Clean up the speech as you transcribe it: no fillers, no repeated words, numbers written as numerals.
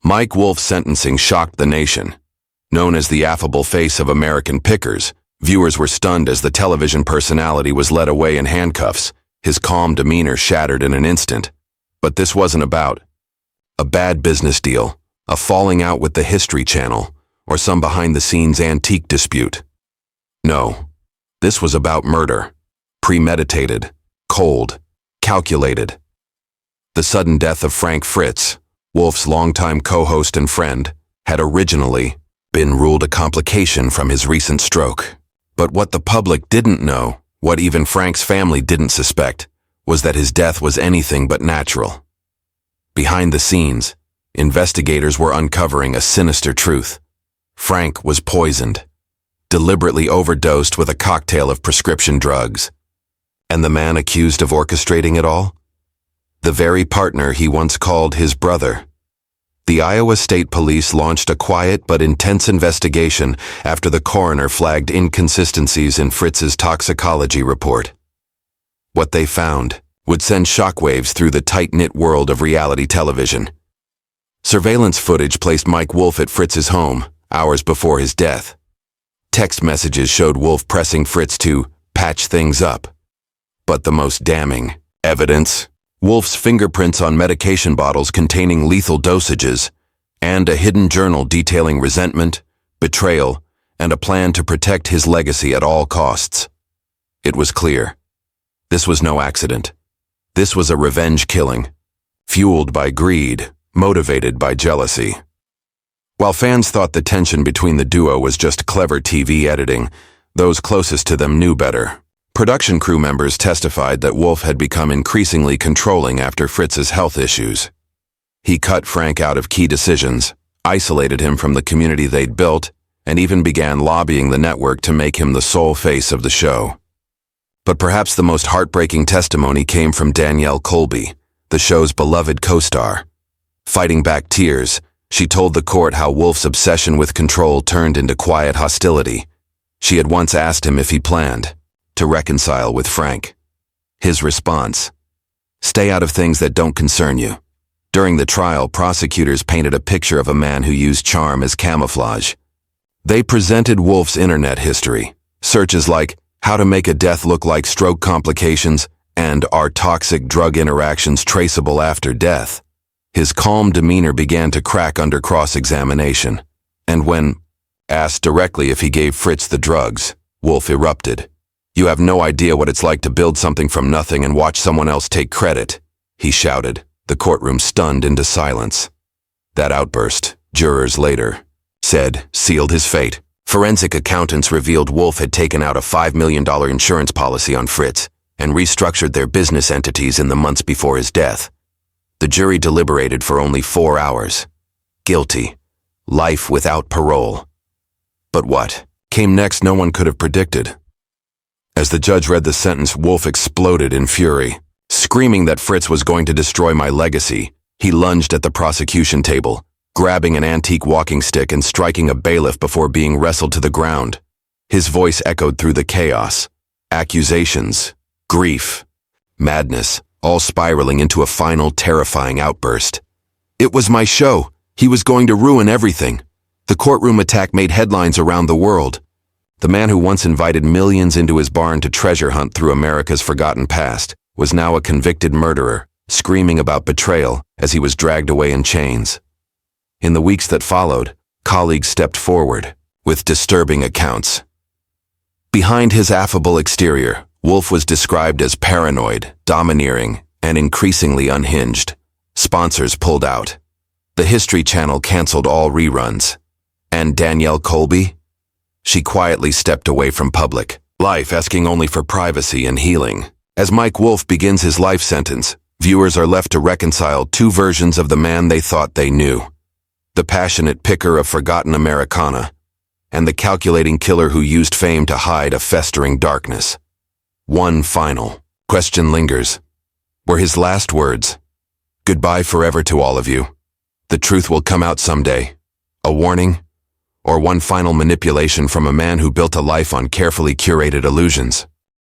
Mike Wolfe's sentencing shocked the nation. Known as the affable face of American pickers, viewers were stunned as the television personality was led away in handcuffs, his calm demeanor shattered in an instant. But this wasn't about a bad business deal, a falling out with the History Channel, or some behind-the-scenes antique dispute. No, this was about murder. Premeditated, cold, calculated. The sudden death of Frank Fritz, Wolfe's longtime co-host and friend, had originally been ruled a complication from his recent stroke. But what the public didn't know, what even Frank's family didn't suspect, was that his death was anything but natural. Behind the scenes, investigators were uncovering a sinister truth. Frank was poisoned, deliberately overdosed with a cocktail of prescription drugs. And the man accused of orchestrating it all? The very partner he once called his brother. The Iowa State Police launched a quiet but intense investigation after the coroner flagged inconsistencies in Fritz's toxicology report. What they found would send shockwaves through the tight-knit world of reality television. Surveillance footage placed Mike Wolfe at Fritz's home hours before his death. Text messages showed Wolfe pressing Fritz to patch things up. But the most damning evidence, Wolfe's fingerprints on medication bottles containing lethal dosages, and a hidden journal detailing resentment, betrayal, and a plan to protect his legacy at all costs. It was clear. This was no accident. This was a revenge killing, fueled by greed, motivated by jealousy. While fans thought the tension between the duo was just clever TV editing, those closest to them knew better. Production crew members testified that Wolfe had become increasingly controlling after Fritz's health issues. He cut Frank out of key decisions, isolated him from the community they'd built, and even began lobbying the network to make him the sole face of the show. But perhaps the most heartbreaking testimony came from Danielle Colby, the show's beloved co-star. Fighting back tears, she told the court how Wolfe's obsession with control turned into quiet hostility. She had once asked him if he planned to reconcile with Frank. His response: "Stay out of things that don't concern you." During the trial, prosecutors painted a picture of a man who used charm as camouflage. They presented Wolfe's internet history, searches like "How to make a death look like stroke complications" and "Are toxic drug interactions traceable after death?" His calm demeanor began to crack under cross-examination, and when asked directly if he gave Fritz the drugs, Wolfe erupted. "You have no idea what it's like to build something from nothing and watch someone else take credit," he shouted, the courtroom stunned into silence. That outburst, jurors later said, sealed his fate. Forensic accountants revealed Wolfe had taken out a $5 million insurance policy on Fritz and restructured their business entities in the months before his death. The jury deliberated for only 4 hours. Guilty. Life without parole. But what came next no one could have predicted. As the judge read the sentence, Wolfe exploded in fury. Screaming that Fritz was going to destroy my legacy, he lunged at the prosecution table, grabbing an antique walking stick and striking a bailiff before being wrestled to the ground. His voice echoed through the chaos. Accusations, grief, madness, all spiraling into a final terrifying outburst. "It was my show. He was going to ruin everything." The courtroom attack made headlines around the world. The man who once invited millions into his barn to treasure hunt through America's forgotten past was now a convicted murderer, screaming about betrayal as he was dragged away in chains. In the weeks that followed, colleagues stepped forward with disturbing accounts. Behind his affable exterior, Wolfe was described as paranoid, domineering, and increasingly unhinged. Sponsors pulled out. The History Channel canceled all reruns. And Danielle Colby? She quietly stepped away from public life, asking only for privacy and healing. As Mike Wolfe begins his life sentence, viewers are left to reconcile two versions of the man they thought they knew. The passionate picker of forgotten Americana, and the calculating killer who used fame to hide a festering darkness. One final question lingers. Were his last words, "Goodbye forever to all of you. The truth will come out someday," a warning, or one final manipulation from a man who built a life on carefully curated illusions?